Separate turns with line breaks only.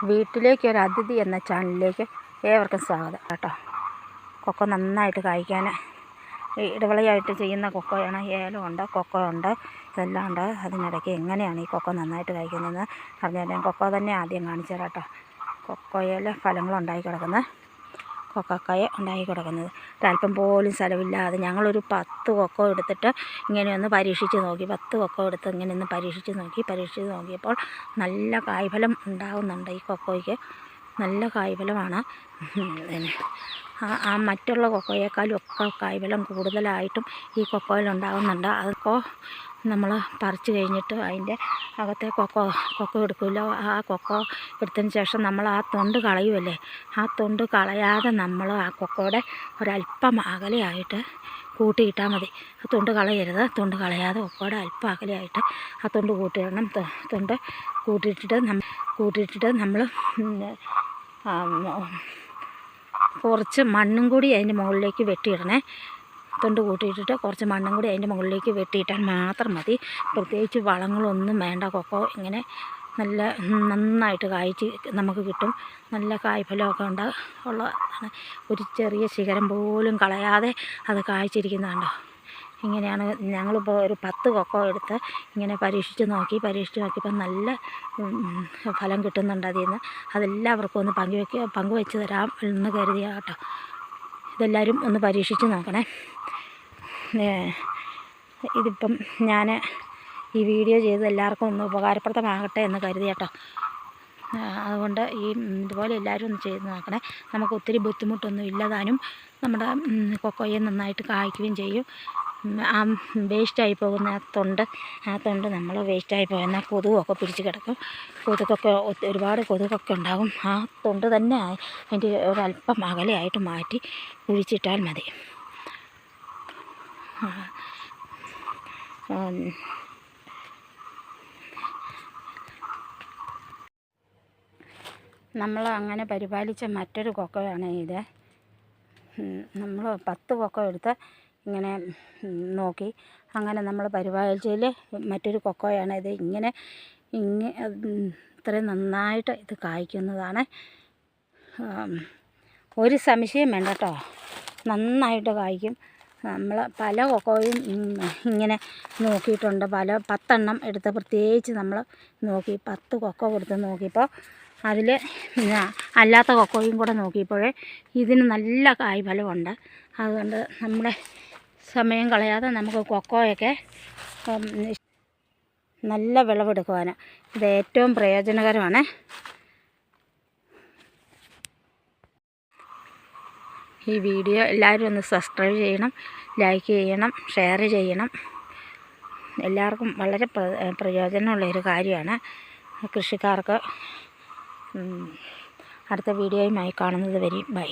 വീട്ടിലേക്ക് ഒരു അതിഥി എന്ന ചാനലിലേക്ക് ഏവർക്കും സ്വാഗതം കേട്ടോ. കൊക്കോ നന്നായിട്ട് കായ്ക്കാൻ ഇടവിളയായിട്ട് ചെയ്യുന്ന കൊക്കോയാണ്. ഏലമുണ്ട്, കൊക്കോ ഉണ്ട്, ഇതെല്ലാം ഉണ്ട്. അതിനിടയ്ക്ക് എങ്ങനെയാണ് ഈ കൊക്കോ നന്നായിട്ട് കായ്ക്കുന്നതെന്ന് പറഞ്ഞാൽ കൊക്കോ തന്നെ ആദ്യം കാണിച്ചു തരാം കേട്ടോ. കൊക്കോയിൽ ഫലങ്ങളുണ്ടായി കിടക്കുന്നത്, കൊക്കോക്കായ ഉണ്ടായി കിടക്കുന്നത് ഒരല്പം പോലും സ്ഥലമില്ലാതെ ഞങ്ങളൊരു 10 കൊക്കോ എടുത്തിട്ട് ഇങ്ങനെയൊന്ന് പരീക്ഷിച്ച് നോക്കി. 10 കൊക്കോ എടുത്ത് ഇങ്ങനെയൊന്ന് പരീക്ഷിച്ച് നോക്കിയപ്പോൾ നല്ല കായ്ഫലം ഉണ്ടാകുന്നുണ്ട്. ഈ കൊക്കോയ്ക്ക് നല്ല കായ്ഫലമാണ്. പിന്നെ മറ്റുള്ള കൊക്കോയേക്കാളും ഒക്കെ കായ്ഫലം കൂടുതലായിട്ടും ഈ കൊക്കോയിൽ ഉണ്ടാകുന്നുണ്ട്. അതൊക്കെ നമ്മൾ പറിച്ച് കഴിഞ്ഞിട്ട് അതിൻ്റെ അകത്തെ കൊക്കോ എടുക്കുമല്ലോ. ആ കൊക്കോ എടുത്തതിന് ശേഷം നമ്മൾ ആ തൊണ്ട് കളയുമല്ലേ. ആ തൊണ്ട് കളയാതെ നമ്മൾ ആ കൊക്കോയുടെ ഒരല്പം അകലെയായിട്ട് കൂട്ടിയിട്ടാൽ മതി. ആ തൊണ്ട് കളയരുത്. തൊണ്ട് കളയാതെ കൊക്കോയുടെ അല്പം അകലെയായിട്ട് ആ തൊണ്ട് കൂട്ടിയിടണം. തൊണ്ട് കൂട്ടിയിട്ടിട്ട് നമ്മൾ കുറച്ച് മണ്ണും കൂടി അതിൻ്റെ മുകളിലേക്ക് വെട്ടിയിടണേ. തൊണ്ട് കൂട്ടിയിട്ടിട്ട് കുറച്ച് മണ്ണും കൂടി അതിൻ്റെ മുകളിലേക്ക് വെട്ടിയിട്ടാൽ മാത്രം മതി. പ്രത്യേകിച്ച് വളങ്ങളൊന്നും വേണ്ട. കൊക്കോ ഇങ്ങനെ നല്ല നന്നായിട്ട് കായ്ച്ച് നമുക്ക് കിട്ടും. നല്ല കായ്ഫലമൊക്കെ ഉള്ളതാണ്. ഒരു ചെറിയ ശിഖരം പോലും കളയാതെ അത് കായ്ച്ചിരിക്കുന്നതുണ്ടോ. ഇങ്ങനെയാണ് ഞങ്ങളിപ്പോൾ ഒരു 10 കൊക്കോ എടുത്ത് ഇങ്ങനെ പരീക്ഷിച്ച് നോക്കിയപ്പോൾ നല്ല ഫലം കിട്ടുന്നുണ്ട് അതിൽ നിന്ന്. അതെല്ലാവർക്കും ഒന്ന് പങ്കുവെച്ച് തരാം എന്ന് കരുതിയ കേട്ടോ. ഇതെല്ലാവരും ഒന്ന് പരീക്ഷിച്ച് നോക്കണേ. ഇതിപ്പം ഞാൻ ഈ വീഡിയോ ചെയ്ത് എല്ലാവർക്കും ഒന്ന് ഉപകാരപ്രദമാകട്ടെ എന്ന് കരുതി കേട്ടോ. അതുകൊണ്ട് ഇതുപോലെ എല്ലാവരും ഒന്ന് ചെയ്ത് നോക്കണേ. നമുക്ക് ഒത്തിരി ബുദ്ധിമുട്ടൊന്നും ഇല്ലതാനും നമ്മുടെ കൊക്കോയെ നന്നായിട്ട് കായ്ക്കുകയും ചെയ്യും. ആ വേസ്റ്റായി പോകുന്ന ആ തൊണ്ട് നമ്മൾ വേസ്റ്റായി പോകുന്ന കൊതുകൊക്കെ പിടിച്ച് കിടക്കും. ഒരുപാട് കൊതുകൊക്കെ ഉണ്ടാകും. ആ തൊണ്ട് തന്നെ അതിൻ്റെ ഒരല്പം അകലെയായിട്ട് മാറ്റി കുഴിച്ചിട്ടാൽ മതി. നമ്മൾ അങ്ങനെ പരിപാലിച്ച മറ്റൊരു കൊക്കോയാണ് ഇത്. നമ്മൾ 10 കൊക്കോ എടുത്ത് ഇങ്ങനെ നോക്കി അങ്ങനെ നമ്മൾ പരിപാലിച്ചതിൽ മറ്റൊരു കൊക്കോയാണ് ഇത്. ഇത്രയും നന്നായിട്ട് ഇത് കായ്ക്കുന്നതാണ്. ഒരു സംശയം വേണ്ട കേട്ടോ, നന്നായിട്ട് കായ്ക്കും. നമ്മൾ പല കൊക്കോയും ഇങ്ങനെ നോക്കിയിട്ടുണ്ട്. 10 എണ്ണം എടുത്ത് പ്രത്യേകിച്ച് നമ്മൾ നോക്കി 10 കൊക്കോ കൊടുത്ത് നോക്കിയപ്പോൾ അതിൽ അല്ലാത്ത കൊക്കോയും കൂടെ നോക്കിയപ്പോഴേ ഇതിന് നല്ല കായ്ഫലമുണ്ട്. അതുകൊണ്ട് നമ്മുടെ സമയം കളയാതെ നമുക്ക് കൊക്കോയൊക്കെ നല്ല വിളവെടുക്കുവാൻ ഇത് ഏറ്റവും പ്രയോജനകരമാണ്. ഈ വീഡിയോ എല്ലാവരും ഒന്ന് സബ്സ്ക്രൈബ് ചെയ്യണം, ലൈക്ക് ചെയ്യണം, ഷെയർ ചെയ്യണം. എല്ലാവർക്കും വളരെ പ്രയോജനമുള്ളൊരു കാര്യമാണ്. കൃഷിക്കാർക്ക് അടുത്ത വീഡിയോയുമായി കാണുന്നത് വരെ ബൈ.